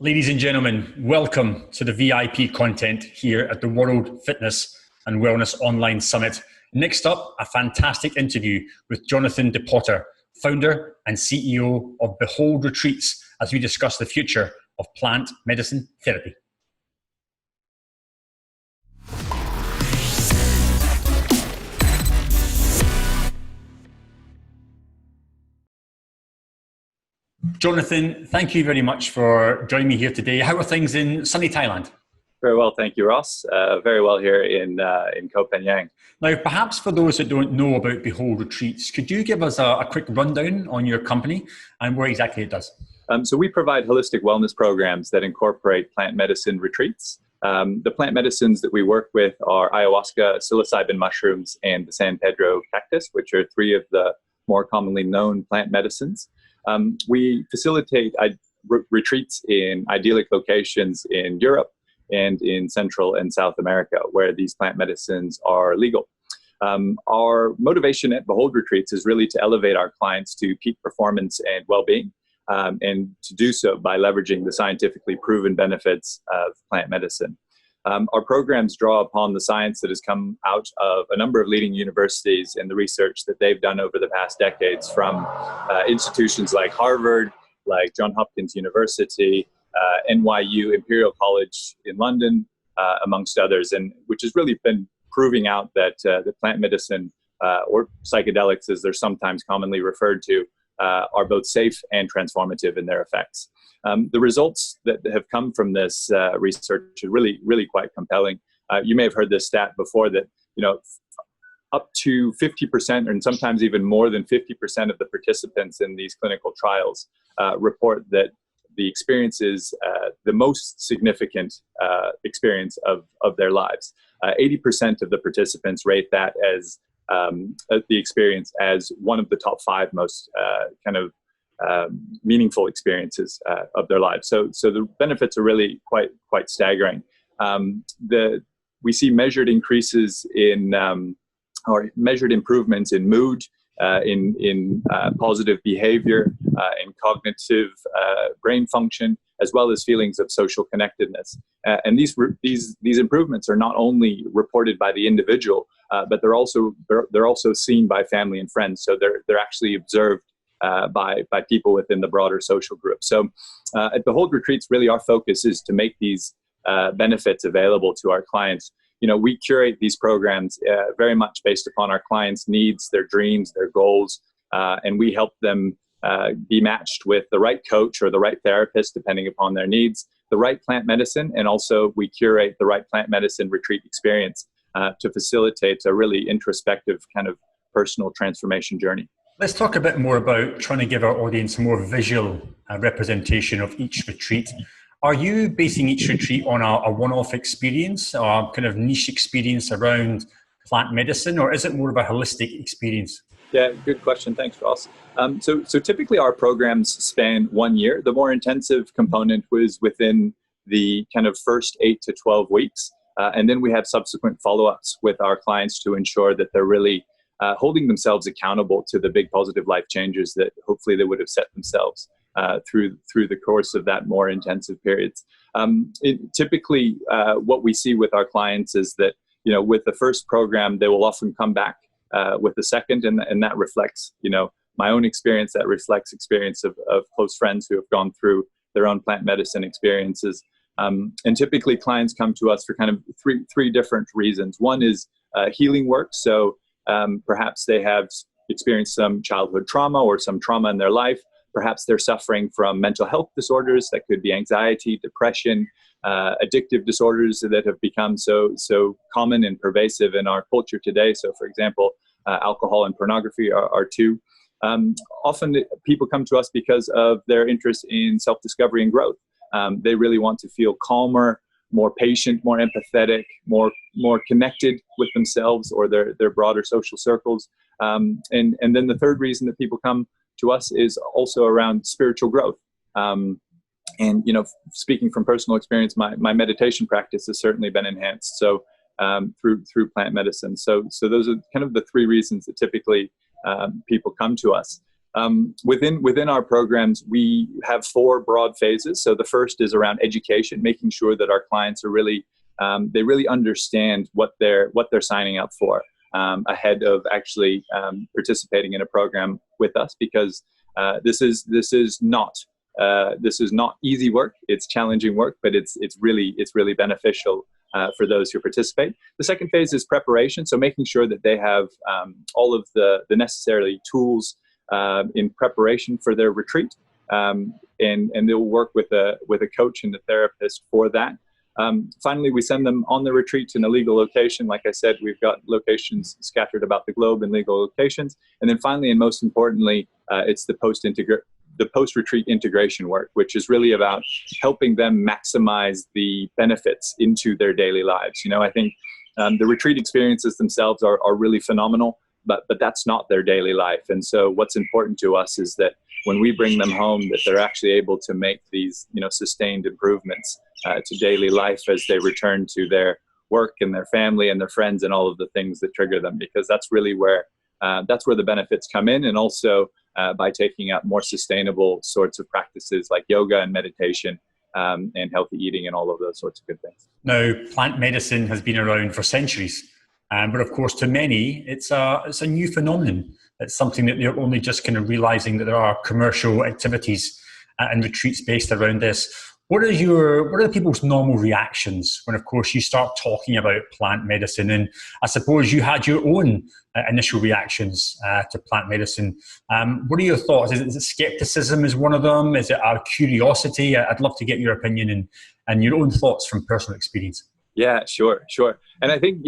Ladies and gentlemen, welcome to the VIP content here at the World Fitness and Wellness Online Summit. Next up, a fantastic interview with Jonathan DePotter, founder and CEO of Behold Retreats, as we discuss the future of plant medicine therapy. Jonathan, thank you very much for joining me here today. How are things in sunny Thailand? Very well, thank you, Ross. Very well here in Koh Phangan. Now, perhaps for those that don't know about Behold Retreats, could you give us a quick rundown on your company and what exactly it does? So we provide holistic wellness programs that incorporate plant medicine retreats. The plant medicines that we work with are ayahuasca, psilocybin mushrooms, and the San Pedro cactus, which are three of the more commonly known plant medicines. We facilitate retreats in idyllic locations in Europe and in Central and South America, where these plant medicines are legal. Our motivation at Behold Retreats is really to elevate our clients to peak performance and well-being, and to do so by leveraging the scientifically proven benefits of plant medicine. Our programs draw upon the science that has come out of a number of leading universities and the research that they've done over the past decades from institutions like Harvard, like Johns Hopkins University, NYU Imperial College in London, amongst others, and which has really been proving out that the plant medicine, or psychedelics as they're sometimes commonly referred to, are both safe and transformative in their effects. The results that have come from this research are really quite compelling. You may have heard this stat before that, up to 50% and sometimes even more than 50% of the participants in these clinical trials report that the experience is the most significant experience of their lives. 80% of the participants rate that as the experience as one of the top 5 most meaningful experiences of their lives. So the benefits are really quite staggering. We see measured increases in or measured improvements in mood, in positive behavior, in cognitive brain function, as well as feelings of social connectedness. And these improvements are not only reported by the individual, but they're also seen by family and friends. So they're actually observed by people within the broader social group. So at Behold Retreats, really our focus is to make these benefits available to our clients. We curate these programs very much based upon our clients' needs, their dreams, their goals, and we help them be matched with the right coach or the right therapist, depending upon their needs, the right plant medicine, and also we curate the right plant medicine retreat experience to facilitate a really introspective kind of personal transformation journey. Let's talk a bit more about trying to give our audience a more visual representation of each retreat. Are you basing each retreat on a one-off experience, or kind of niche experience around plant medicine, or is it more of a holistic experience? Yeah, good question. Thanks, Ross. So typically our programs span 1 year. The more intensive component was within the kind of first 8 to 12 weeks. And then we have subsequent follow-ups with our clients to ensure that they're really holding themselves accountable to the big positive life changes that hopefully they would have set themselves through the course of that more intensive periods. Typically, what we see with our clients is that, with the first program, they will often come back with the second, and that reflects, my own experience, that reflects experience of close friends who have gone through their own plant medicine experiences. And typically clients come to us for kind of three different reasons. One is healing work. So perhaps they have experienced some childhood trauma or some trauma in their life. Perhaps they're suffering from mental health disorders. That could be anxiety, depression, addictive disorders that have become so common and pervasive in our culture today. So, for example, alcohol and pornography are two. Often people come to us because of their interest in self-discovery and growth. They really want to feel calmer, more patient, more empathetic, more connected with themselves or their broader social circles. And then the third reason that people come to us is also around spiritual growth. And speaking from personal experience, my meditation practice has certainly been enhanced. So through plant medicine. So those are kind of the three reasons that typically people come to us. Within our programs, we have 4 broad phases. So the first is around education, making sure that our clients are really they really understand what they're signing up for ahead of actually participating in a program with us, because this is not easy work. It's challenging work, but it's really beneficial for those who participate. The second phase is preparation, so making sure that they have all of the necessary tools in preparation for their retreat, and they'll work with a coach and a therapist for that. Finally, we send them on the retreat in a legal location. Like I said, we've got locations scattered about the globe in legal locations. And then finally, and most importantly, it's the post-retreat integration work, which is really about helping them maximize the benefits into their daily lives. I think the retreat experiences themselves are really phenomenal, but that's not their daily life. And so what's important to us is that when we bring them home, that they're actually able to make these, sustained improvements to daily life as they return to their work and their family and their friends and all of the things that trigger them, because that's really where the benefits come in. And also by taking up more sustainable sorts of practices like yoga and meditation and healthy eating and all of those sorts of good things. Now, plant medicine has been around for centuries, but of course, to many, it's a new phenomenon. It's something that they're only just kind of realizing that there are commercial activities and retreats based around this. What are the people's normal reactions when, of course, you start talking about plant medicine? And I suppose you had your own initial reactions to plant medicine. What are your thoughts? Is it skepticism is one of them? Is it our curiosity? I'd love to get your opinion and your own thoughts from personal experience. Yeah, sure. And I think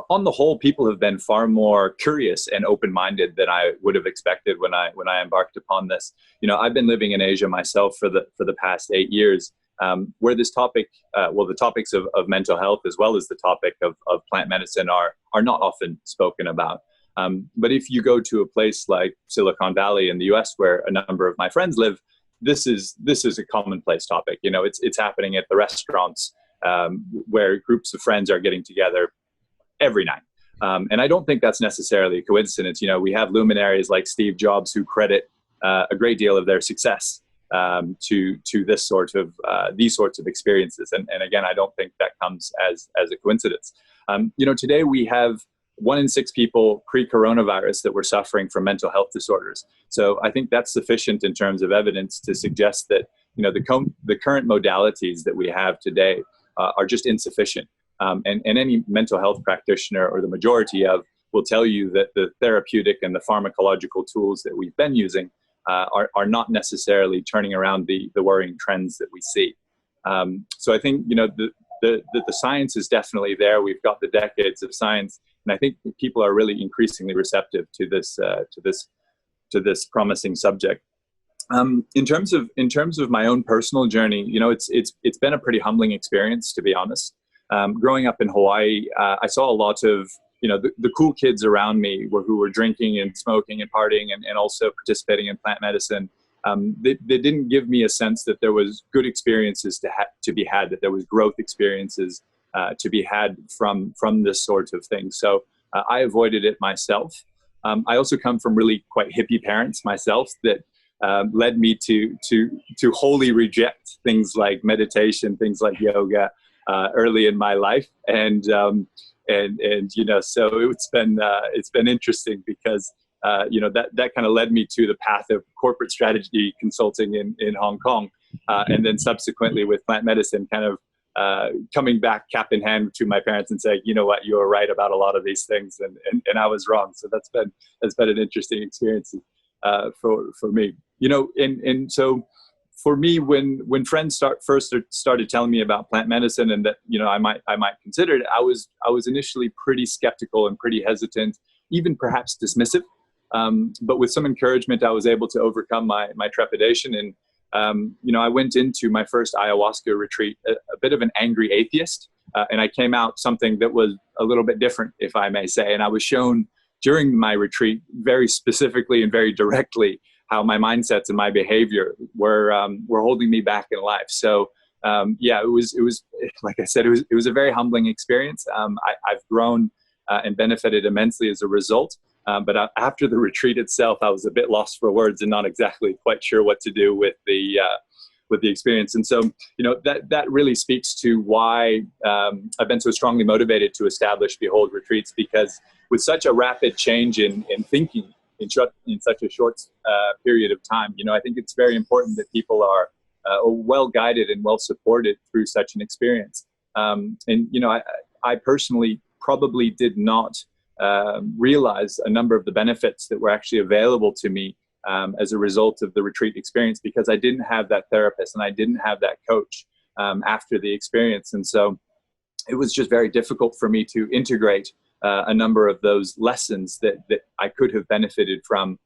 on the whole, people have been far more curious and open-minded than I would have expected when I embarked upon this. I've been living in Asia myself for the past 8 years, where this topic, the topics of mental health as well as the topic of plant medicine are not often spoken about. But if you go to a place like Silicon Valley in the US, where a number of my friends live, this is a commonplace topic. It's happening at the restaurants where groups of friends are getting together every night. And I don't think that's necessarily a coincidence. We have luminaries like Steve Jobs who credit a great deal of their success to this sort of these sorts of experiences. And again, I don't think that comes as a coincidence. Today we have 1 in 6 people pre-coronavirus that were suffering from mental health disorders. So I think that's sufficient in terms of evidence to suggest that the current modalities that we have today are just insufficient. And any mental health practitioner, or the majority of, will tell you that the therapeutic and the pharmacological tools that we've been using are not necessarily turning around the worrying trends that we see. So I think the science is definitely there. We've got the decades of science, and I think people are really increasingly receptive to this promising subject. In terms of my own personal journey, it's been a pretty humbling experience, to be honest. Growing up in Hawaii, I saw a lot of, the cool kids around me who were drinking and smoking and partying and also participating in plant medicine. They didn't give me a sense that there was good experiences to be had, that there was growth experiences to be had from this sort of thing. So I avoided it myself. I also come from really quite hippie parents myself that led me to wholly reject things like meditation, things like yoga, early in my life, and so it's been interesting because that kind of led me to the path of corporate strategy consulting in Hong Kong, and then subsequently with plant medicine, kind of coming back cap in hand to my parents and saying, you know what, you were right about a lot of these things, and I was wrong. So that's been an interesting experience for me, and so. For me, when friends first started telling me about plant medicine and that I might consider it, I was initially pretty skeptical and pretty hesitant, even perhaps dismissive. But with some encouragement, I was able to overcome my trepidation. And I went into my first ayahuasca retreat a bit of an angry atheist, and I came out something that was a little bit different, if I may say. And I was shown during my retreat very specifically and very directly how my mindsets and my behavior were holding me back in life. So it was like I said, it was a very humbling experience. I've grown and benefited immensely as a result. But after the retreat itself, I was a bit lost for words and not exactly quite sure what to do with the experience. And so, that really speaks to why I've been so strongly motivated to establish Behold Retreats, because with such a rapid change in thinking in such a short period of time, I think it's very important that people are well guided and well supported through such an experience. I personally probably did not realize a number of the benefits that were actually available to me as a result of the retreat experience, because I didn't have that therapist and I didn't have that coach after the experience. And so it was just very difficult for me to integrate a number of those lessons that I could have benefited from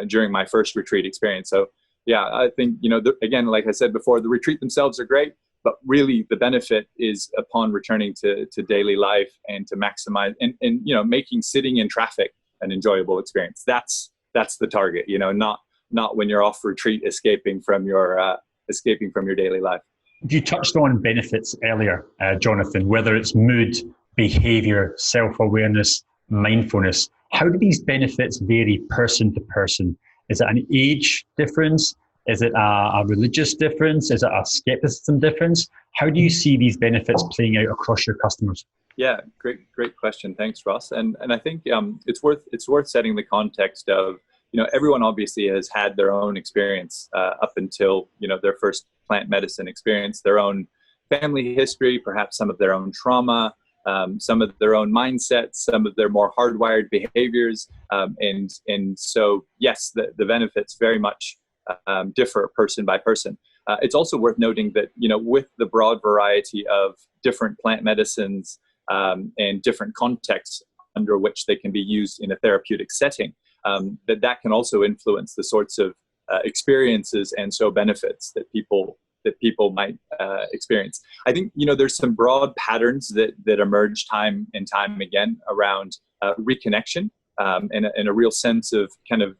during my first retreat experience. So yeah, I think, again, like I said before, the retreat themselves are great, but really the benefit is upon returning to daily life and to maximize and making sitting in traffic an enjoyable experience. That's the target, not when you're off retreat escaping from your daily life. You touched on benefits earlier, Jonathan, whether it's mood, behavior, self-awareness, mindfulness. How do these benefits vary person to person? Is it an age difference? Is it a religious difference? Is it a skepticism difference? How do you see these benefits playing out across your customers? Yeah, great question. Thanks, Ross. And I think it's worth setting the context of, everyone obviously has had their own experience up until, their first plant medicine experience, their own family history, perhaps some of their own trauma, some of their own mindsets, some of their more hardwired behaviors. And so, yes, the benefits very much differ person by person. It's also worth noting that, with the broad variety of different plant medicines and different contexts under which they can be used in a therapeutic setting, that can also influence the sorts of experiences and so benefits that people might experience. I think, there's some broad patterns that emerge time and time again around reconnection and a real sense of kind of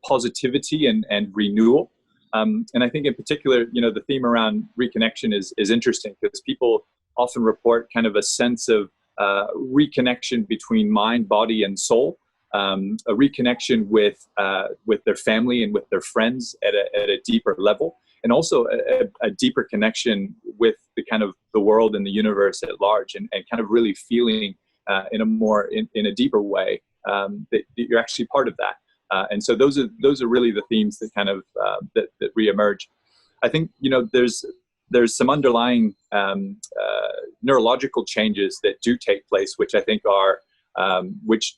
positivity and renewal. And I think in particular, the theme around reconnection is interesting, because people often report kind of a sense of reconnection between mind, body, and soul, a reconnection with their family and with their friends at a deeper level, and also a deeper connection with the kind of the world and the universe at large, and kind of really feeling in a deeper way that you're actually part of that. And so those are really the themes that kind of that reemerge. I think there's some underlying neurological changes that do take place, which I think are which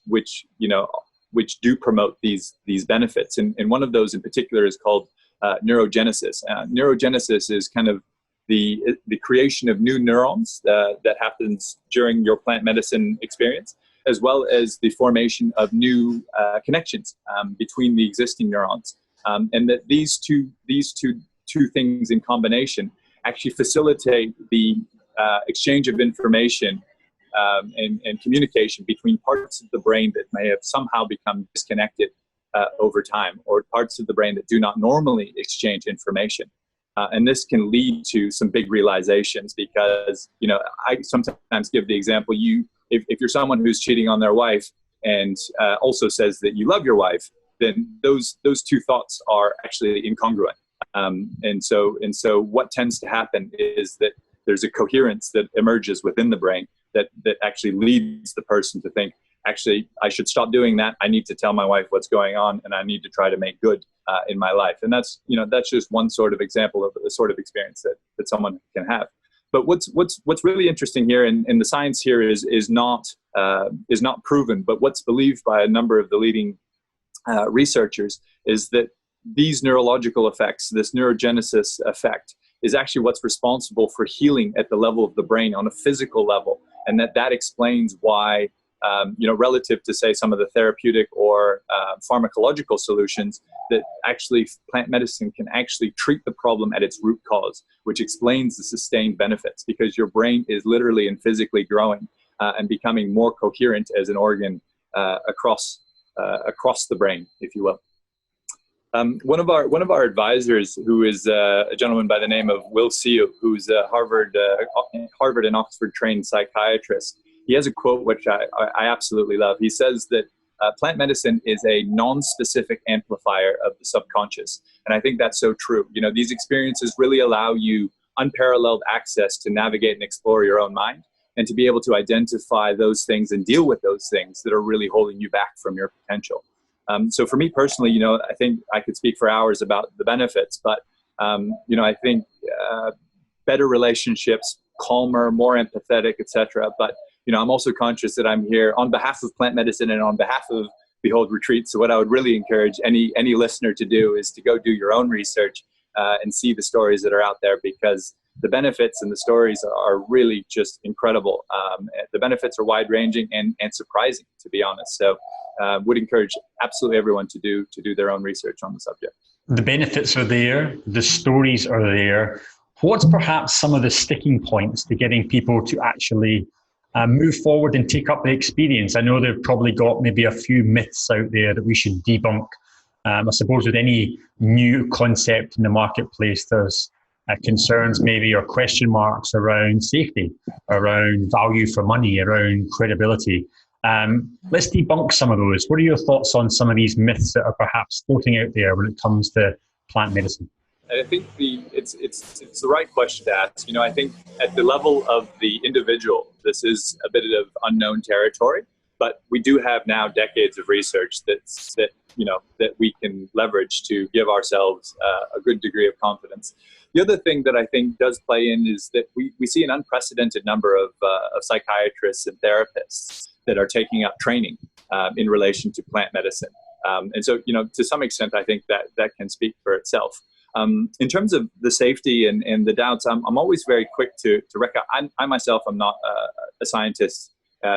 do promote these benefits. And one of those in particular is called neurogenesis. Neurogenesis is kind of the creation of new neurons that happens during your plant medicine experience, as well as the formation of new connections between the existing neurons, and that these two things in combination actually facilitate the exchange of information and communication between parts of the brain that may have somehow become disconnected over time, or parts of the brain that do not normally exchange information. And this can lead to some big realizations, because I sometimes give the example, if you're someone who's cheating on their wife and also says that you love your wife, then those two thoughts are actually incongruent. And so what tends to happen is that there's a coherence that emerges within the brain that actually leads the person to think, actually, I should stop doing that. I need to tell my wife what's going on, and I need to try to make good in my life. And that's just one sort of example of the sort of experience that someone can have. But what's really interesting here, and the science here is not proven, but what's believed by a number of the leading researchers, is that these neurological effects, this neurogenesis effect, is actually what's responsible for healing at the level of the brain on a physical level, and that explains why, relative to, say, some of the therapeutic or pharmacological solutions, that actually plant medicine can actually treat the problem at its root cause, which explains the sustained benefits, because your brain is literally and physically growing and becoming more coherent as an organ across the brain, if you will. One of our advisors, who is a gentleman by the name of Will Siu, who's a Harvard and Oxford trained psychiatrist, he has a quote which I absolutely love. He says that plant medicine is a non-specific amplifier of the subconscious. And I think that's so true. You know, these experiences really allow you unparalleled access to navigate and explore your own mind, and to be able to identify those things and deal with those things that are really holding you back from your potential. So for me personally, you know, I think I could speak for hours about the benefits, but, you know, I think better relationships, calmer, more empathetic, etc. But, you know, I'm also conscious that I'm here on behalf of plant medicine and on behalf of Behold Retreat. So what I would really encourage any listener to do is to go do your own research and see the stories that are out there, because the benefits and the stories are really just incredible. The benefits are wide-ranging and surprising, to be honest. So would encourage absolutely everyone to do their own research on the subject. The benefits are there, the stories are there. What's perhaps some of the sticking points to getting people to actually move forward and take up the experience? I know they've probably got maybe a few myths out there that we should debunk. I suppose with any new concept in the marketplace, there's concerns maybe or question marks around safety, around value for money, around credibility. Let's debunk some of those. What are your thoughts on some of these myths that are perhaps floating out there when it comes to plant medicine? I think it's the right question to ask. You know, I think at the level of the individual, this is a bit of unknown territory, but we do have now decades of research that we can leverage to give ourselves a good degree of confidence. The other thing that I think does play in is that we see an unprecedented number of psychiatrists and therapists that are taking up training in relation to plant medicine. And so, you know, to some extent, I think that can speak for itself. In terms of the safety and the doubts, I'm always very quick to recognize. I myself am not a scientist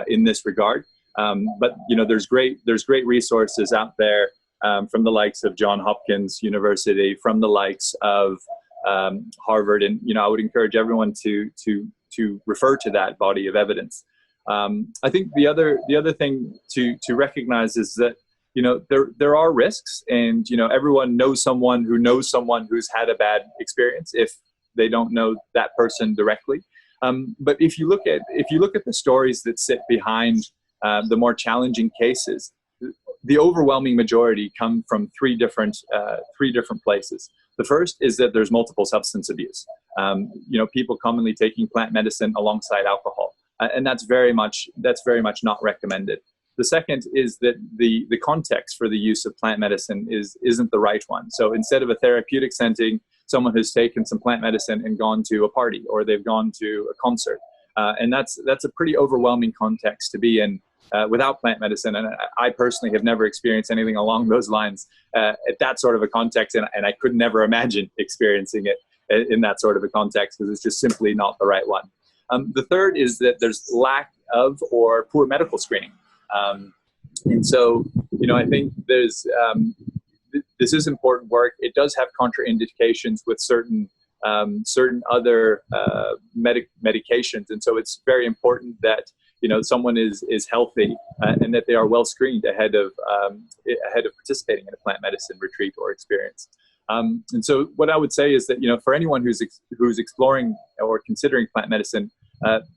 in this regard, but you know, there's great resources out there from the likes of Johns Hopkins University, from the likes of Harvard, and you know, I would encourage everyone to refer to that body of evidence. I think the other thing to recognize is that, you know, there are risks, and you know, everyone knows someone who's had a bad experience if they don't know that person directly. But if you look at the stories that sit behind the more challenging cases, the overwhelming majority come from three different places. The first is that there's multiple substance abuse. You know, people commonly taking plant medicine alongside alcohol, and that's very much not recommended. The second is that the context for the use of plant medicine isn't the right one. So instead of a therapeutic setting, someone has taken some plant medicine and gone to a party, or they've gone to a concert, and that's a pretty overwhelming context to be in without plant medicine. And I personally have never experienced anything along those lines at that sort of a context, and I could never imagine experiencing it in that sort of a context, because it's just simply not the right one. The third is that there's lack of or poor medical screening. And so, you know, I think there's this is important work. It does have contraindications with certain other medications, and so it's very important that, you know, someone is healthy and that they are well screened ahead of participating in a plant medicine retreat or experience. And so, what I would say is that, you know, for anyone who's exploring or considering plant medicine,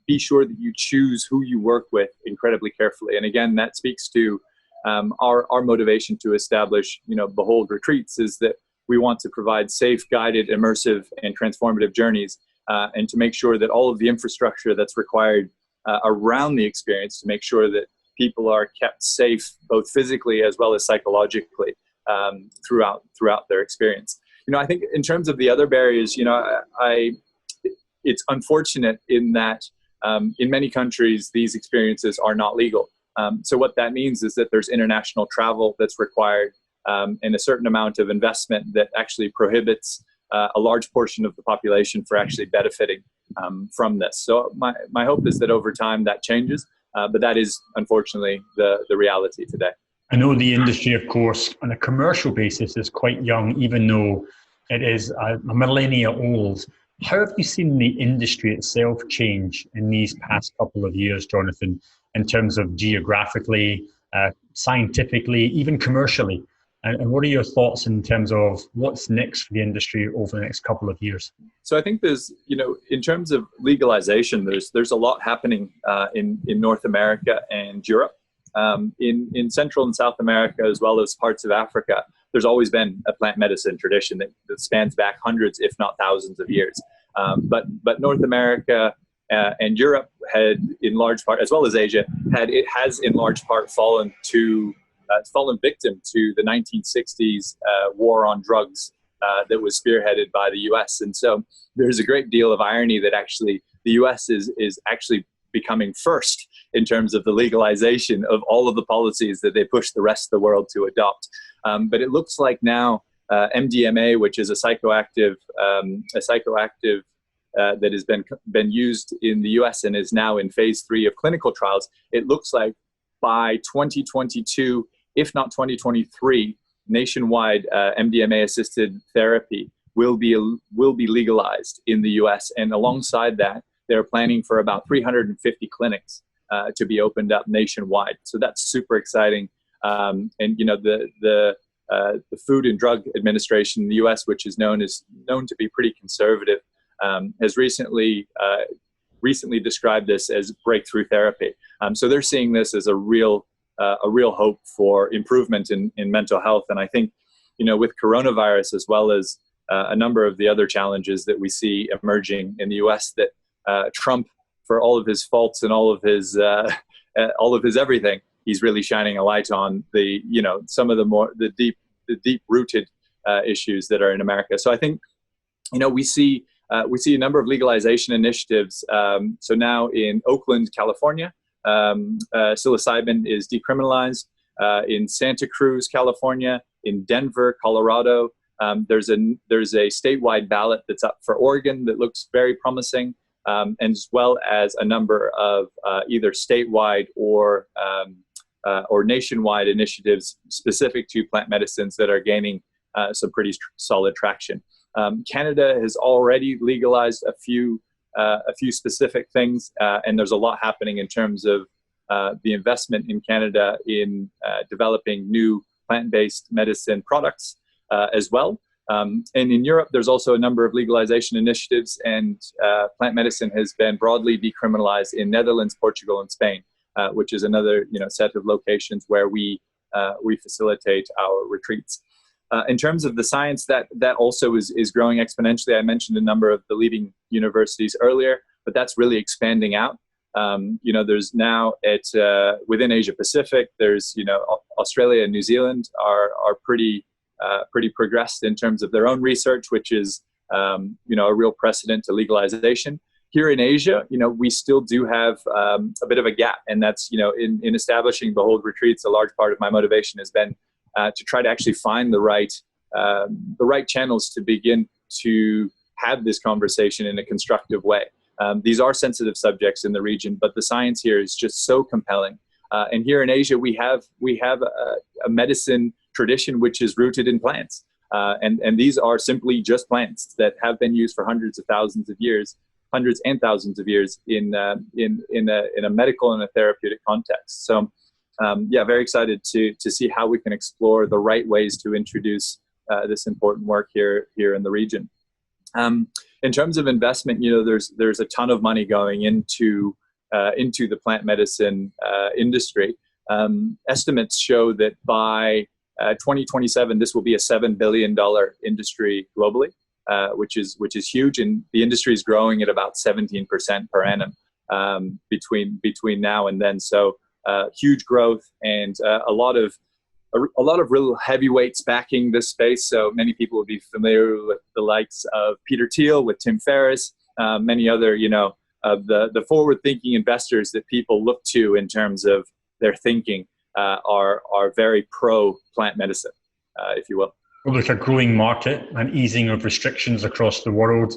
be sure that you choose who you work with incredibly carefully. And again, that speaks to our motivation to establish, you know, Behold Retreats, is that we want to provide safe, guided, immersive, and transformative journeys, and to make sure that all of the infrastructure that's required around the experience, to make sure that people are kept safe, both physically as well as psychologically, throughout their experience. You know, I think in terms of the other barriers, you know, it's unfortunate in that in many countries, these experiences are not legal. So what that means is that there's international travel that's required, and a certain amount of investment that actually prohibits a large portion of the population for actually benefiting from this. So my hope is that over time that changes, but that is unfortunately the reality today. I know the industry, of course, on a commercial basis is quite young, even though it is a millennia old. How have you seen the industry itself change in these past couple of years, Jonathan, in terms of geographically, scientifically, even commercially? And what are your thoughts in terms of what's next for the industry over the next couple of years? So I think there's, you know, in terms of legalization, there's a lot happening in North America and Europe. In Central and South America, as well as parts of Africa, there's always been a plant medicine tradition that spans back hundreds, if not thousands of years. But North America and Europe had, in large part, as well as Asia, has in large part fallen victim to the 1960s war on drugs that was spearheaded by the U.S. And so there's a great deal of irony that actually the U.S. is actually becoming first in terms of the legalization of all of the policies that they push the rest of the world to adopt. But it looks like now MDMA, which is a psychoactive that has been used in the U.S. and is now in phase 3 of clinical trials, it looks like by 2022, if not 2023, nationwide MDMA-assisted therapy will be legalized in the U.S. And alongside that, they're planning for about 350 clinics to be opened up nationwide. So that's super exciting. And you know, the Food and Drug Administration in the U.S., which is known to be pretty conservative, has recently described this as breakthrough therapy. So they're seeing this as a real hope for improvement in mental health. And I think, you know, with coronavirus, as well as a number of the other challenges that we see emerging in the U.S., that Trump, for all of his faults and all of his everything, he's really shining a light on some of the deep rooted issues that are in America. So I think, you know, we see a number of legalization initiatives. So now in Oakland, California, psilocybin is decriminalized. In Santa Cruz, California, in Denver, Colorado, there's a statewide ballot that's up for Oregon that looks very promising, as well as a number of either statewide or nationwide initiatives specific to plant medicines that are gaining some pretty solid traction. Canada has already legalized a few specific things, and there's a lot happening in terms of the investment in Canada in developing new plant-based medicine products as well. And in Europe, there's also a number of legalization initiatives, and plant medicine has been broadly decriminalized in Netherlands, Portugal, and Spain, which is another set of locations where we facilitate our retreats. In terms of the science, that also is growing exponentially. I mentioned a number of the leading universities earlier, but that's really expanding out. There's now within Asia Pacific, there's Australia and New Zealand are pretty progressed in terms of their own research, which is a real precedent to legalization. Here in Asia, we still do have a bit of a gap, and that's in establishing Behold Retreats. A large part of my motivation has been to try to actually find the right channels to begin to have this conversation in a constructive way. These are sensitive subjects in the region, but the science here is just so compelling. And here in Asia, we have a medicine tradition which is rooted in plants, and these are simply just plants that have been used for hundreds and thousands of years in a medical and a therapeutic context. So. Very excited to see how we can explore the right ways to introduce this important work here in the region. In terms of investment, there's a ton of money going into the plant medicine industry. Estimates show that by 2027, this will be a $7 billion industry globally, which is huge, and the industry is growing at about 17% per annum between now and then. So. Huge growth, and a lot of real heavyweights backing this space. So many people will be familiar with the likes of Peter Thiel, with Tim Ferriss, many other of the forward-thinking investors that people look to in terms of their thinking are very pro plant medicine, if you will. Well, there's a growing market and easing of restrictions across the world.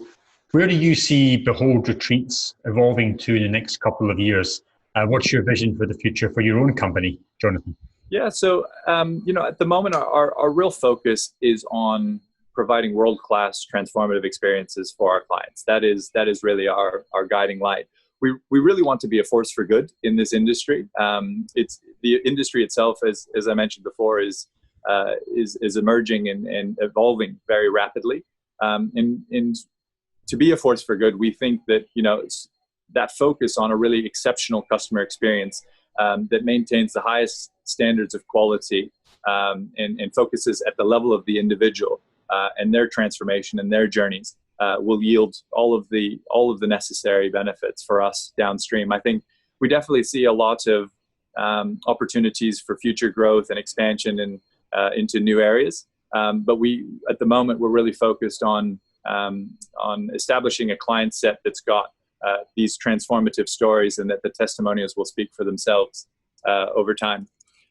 Where do you see Behold Retreats evolving to in the next couple of years? What's your vision for the future for your own company, Jonathan? Yeah, so at the moment, our real focus is on providing world-class transformative experiences for our clients. That is really our guiding light. We really want to be a force for good in this industry. It's the industry itself, as I mentioned before, is emerging and evolving very rapidly. And to be a force for good, we think that that focus on a really exceptional customer experience that maintains the highest standards of quality and focuses at the level of the individual and their transformation and their journeys will yield all of the necessary benefits for us downstream. I think we definitely see a lot of opportunities for future growth and expansion into new areas. But at the moment, we're really focused on establishing a client set that's got these transformative stories, and that the testimonials will speak for themselves over time.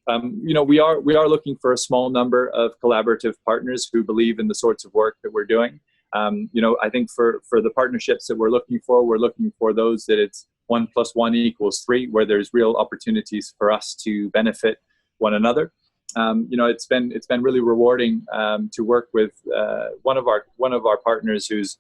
We are looking for a small number of collaborative partners who believe in the sorts of work that we're doing. I think for the partnerships that we're looking for those that it's 1 + 1 = 3, where there's real opportunities for us to benefit one another. It's been really rewarding to work with one of our partners who's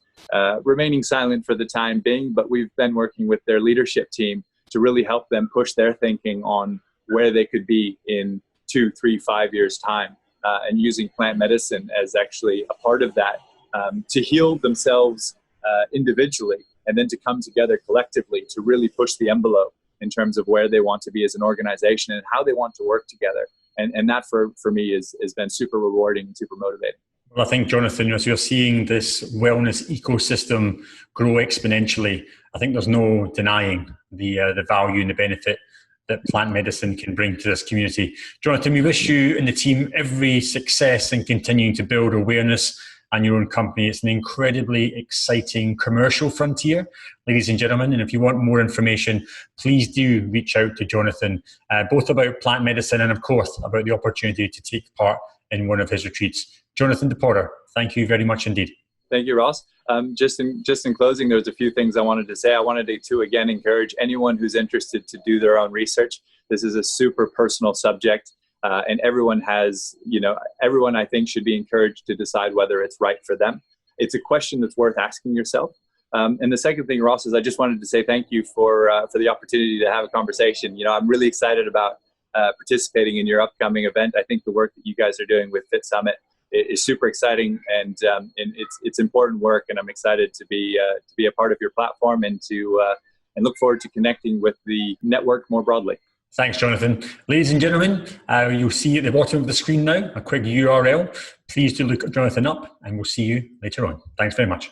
remaining silent for the time being, but we've been working with their leadership team to really help them push their thinking on where they could be in 2, 3, 5 years' time, and using plant medicine as actually a part of that to heal themselves individually, and then to come together collectively to really push the envelope in terms of where they want to be as an organization and how they want to work together. And that for me has been super rewarding and super motivating. Well, I think, Jonathan, as you're seeing this wellness ecosystem grow exponentially, I think there's no denying the value and the benefit that plant medicine can bring to this community. Jonathan, we wish you and the team every success in continuing to build awareness and your own company. It's an incredibly exciting commercial frontier, ladies and gentlemen. And if you want more information, please do reach out to Jonathan, both about plant medicine and, of course, about the opportunity to take part in one of his retreats. Jonathan DePorter, thank you very much indeed. Thank you, Ross. Just in closing, there's a few things I wanted to say. I wanted to again encourage anyone who's interested to do their own research. This is a super personal subject. And everyone I think should be encouraged to decide whether it's right for them. It's a question that's worth asking yourself. And the second thing, Ross, is I just wanted to say thank you for the opportunity to have a conversation. I'm really excited about participating in your upcoming event. I think the work that you guys are doing with Fit Summit is super exciting, and it's important work. And I'm excited to be a part of your platform and and look forward to connecting with the network more broadly. Thanks, Jonathan. Ladies and gentlemen, you'll see at the bottom of the screen now a quick URL. Please do look Jonathan up, and we'll see you later on. Thanks very much.